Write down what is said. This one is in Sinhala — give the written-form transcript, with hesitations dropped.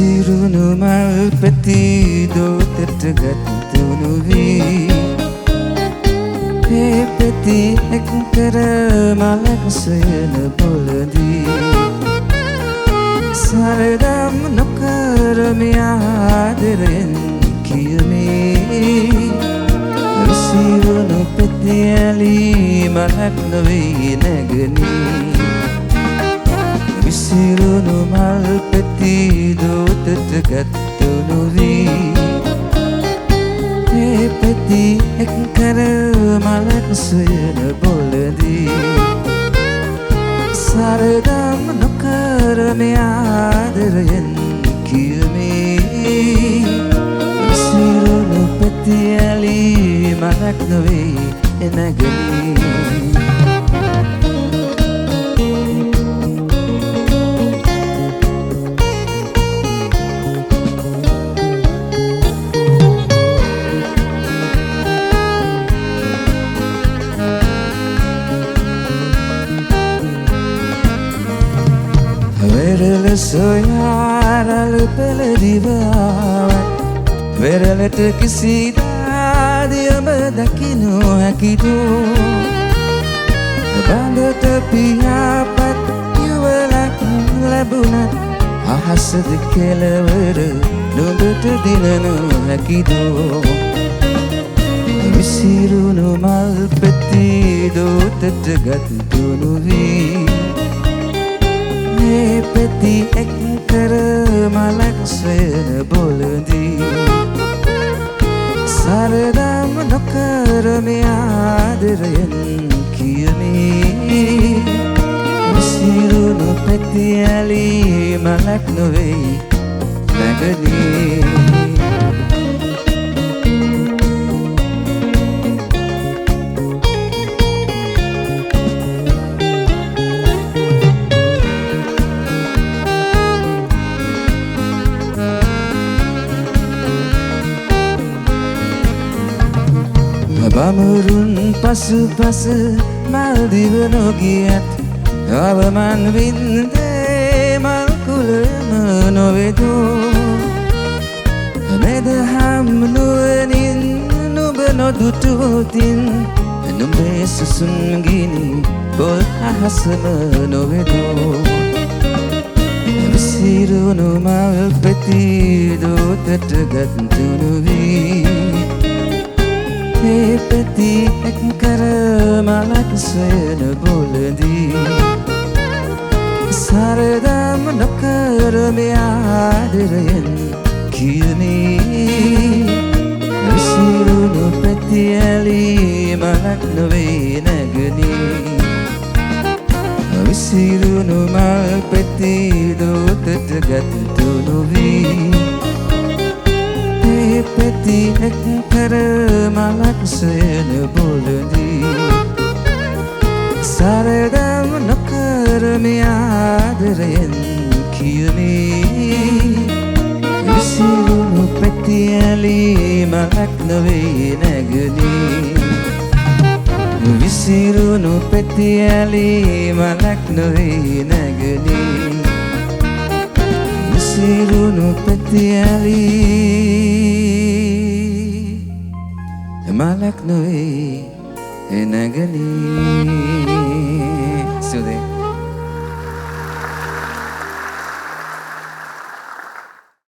විසිරුණු මල් පැති දෝතට ගත්තුණු වී ඒ පැති එක් කර මලක් සොයන පොළදී සරදම් නොකරමි ආදරයෙන් කියමේ විසිරුණු පැති ඇලී මලක් නොවේ නැගනී විසිරුණු මල් පැති දෝතට ගත්තුණු වී ඒ පැති එක් කර මලක් සොයන පොළදී සරදම් නොකරමි ආදරයෙන් කියමේ විසිරුණු පැති ඇලී මලක් නොවේ නැගනී වෙරළ සොයාරල් පෙළදිවාවත් වෙරළට කිසිදාදියම දකිනු හැකිදෝ බඳට පියාපත් යුවලක් ලැබුණත් අහසද කෙළවර නුඹට දිනනු හැකිදෝ විසිරුණු මල් පැති දෝතට ගත්තුණු වී ඒ පැති එක් කර මලක් සොයන පොළදී සරදම් නොකරමි ආදරයෙන් කියමේ විසිරුණු පැති ඇලී මලක් නොවේ නැගනී බමුරුන් පසුපස මල්දිව නොගියත් අවමන් වින්දේ මල් කුලම නොවෙදෝ මෙදහම් නුවනින් නුඹ නොදුටුවොතින් නුඹේ සුසුන් ගිනි බොල් අහසම නොවෙදෝ විසිරුණු මල් පැති දෝතට ගත්තුණු වී ඒ පැති එක් කර මලක් සොයන පොළදී සරදම් නොකරමි ආදරයෙන් කියමේ විසිරුණු පැති ඇලී මලක් නොවේ නැගනී විසිරුණු මල් පැති දෝතට ගත්තුණු වී ඒ පැති එක් කර මලක් සොයන පොළදී සරදම් නොකරමි ආදරයෙන් කියමේ විසිරුණු පැති ඇලී මලක් නොවේ නැගනී විසිරුණු පැති ඇලී මලක් නොවේ නැගනී විසිරුණු පැති ඇලී මලක් නොවේ නැගනී සුදේ